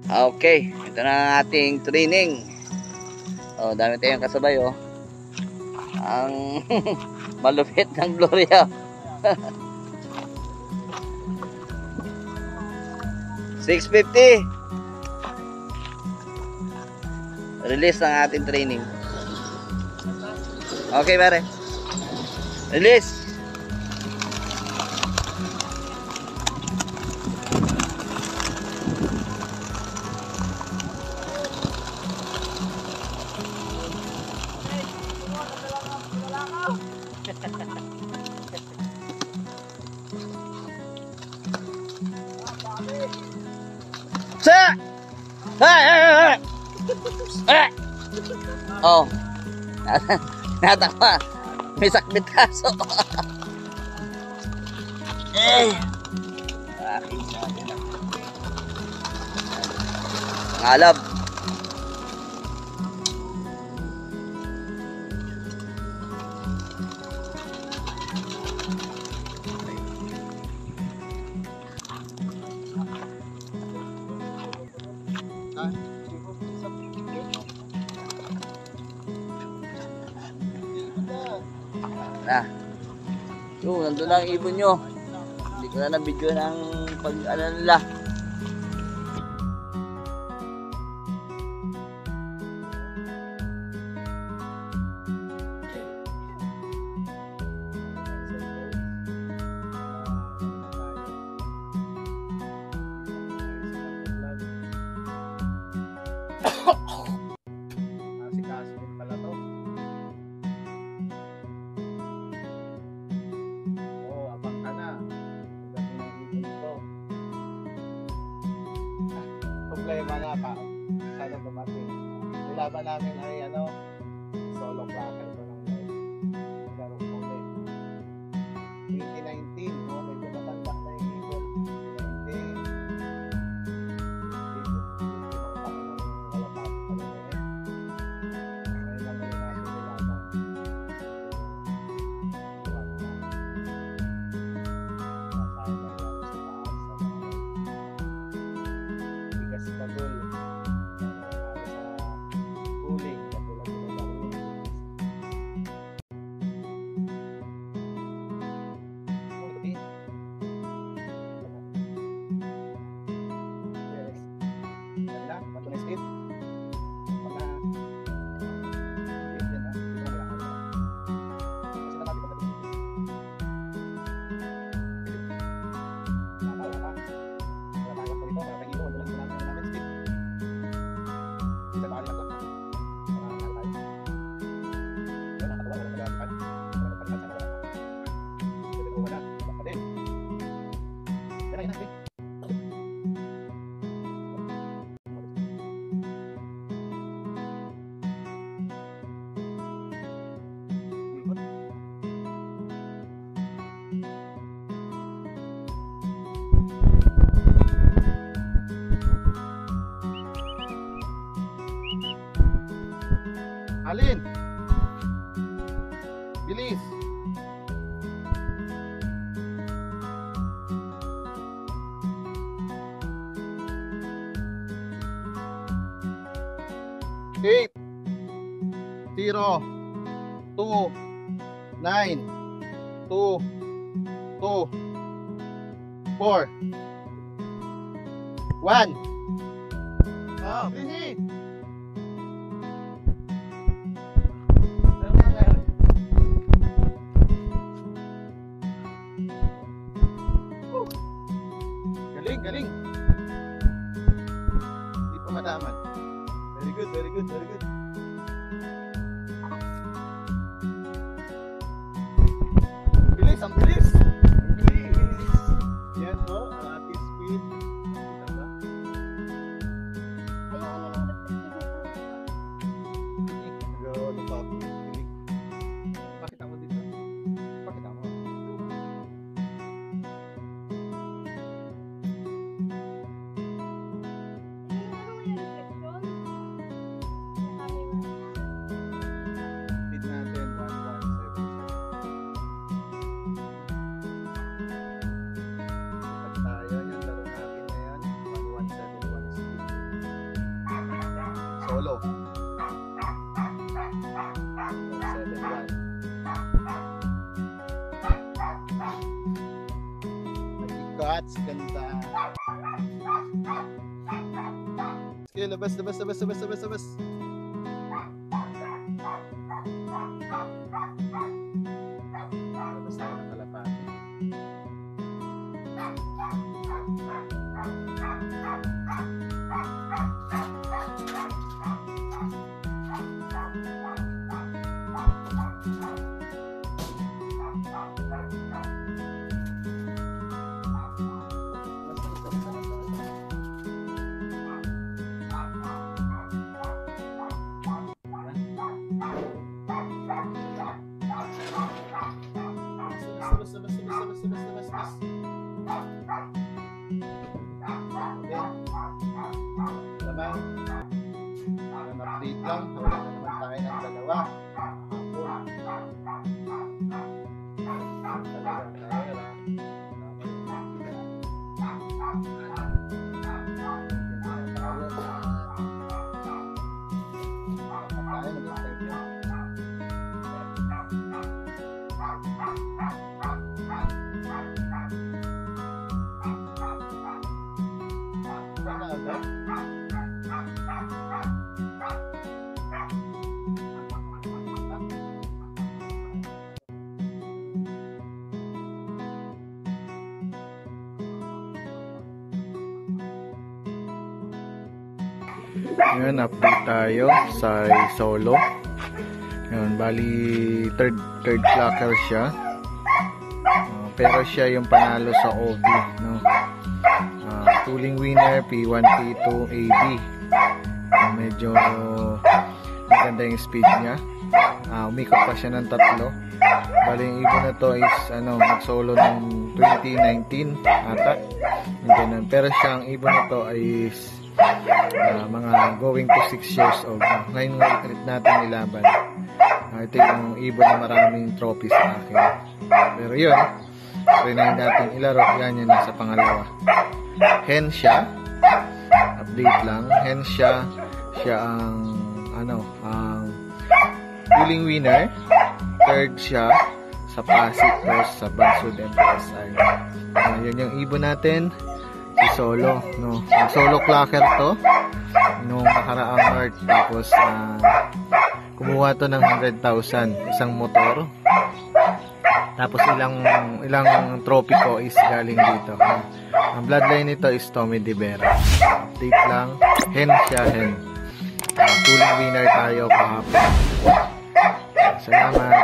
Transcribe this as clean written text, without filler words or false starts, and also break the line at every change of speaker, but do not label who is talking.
Okay, ito na ang ating training. Oh, dami tayong kasabay oh. Ang malupit ng Gloria. 650. Release ng ating training. Okay, pare. Release. Sa! Hey! Oh. Natakwa. May sakbit kaso. Eh. Ngalab. Na. Nandun lang ang ibon nyo. Hindi ko na na-video ng pag-ano nila.
Problema nga pa, sana dumating. Nilaban namin ay solo cracker ko ng larong puti. 2019, medyo matanda na yung ibon. 8 0 2 9 2 2 4 1. Oh, busy. Galing, galing. Hindi pa madaman. Very good, very good, very good. Bilis, ang bilis. Ang bilis. Yan po, ang ating speed. Kita ba? Ano pa? Pakita mo dito. Pakita mo. Speed natin, 1177. solo. 7-1. Nag-guts, ganda. Sige, labas. Labas tayo ng kalapati. Labas. Naman, ang update lang, wala na naman tayo ng dalawa. Ngayon, update tayo sa solo. Ngayon, bali third clocker siya. Pero siya yung panalo sa OB, no? Tooling winner P1, P2, AB. Medyo maganda yung speed niya. Umikot pa siya ng 3. Bali yung ibon na to is nag-solo ng 2019 ata. Ganun. Pero siya, ang ibon na to is mga going to 6 years old. Ngayon ulit natin nilaban. Ito yung ibon na maraming trophy sa akin. Pero yun, trinay natin ilaro. Yan yung nasa pangalawa. Hen siya. Update lang. Hen siya. Siya ang ang tooling winner. Third siya sa Pasig First sa Bansud MPSI. Yan yung ibon natin. Si Solo, no? Solo clocker to nung nakaraang March. Tapos kumuha to ng 100,000 isang motor. Tapos ilang trophy ko is galing dito. Ang bloodline nito is Tommy De Vera. Update lang. Hen siya, hen. Tooling winner tayo kahapon. Salamat.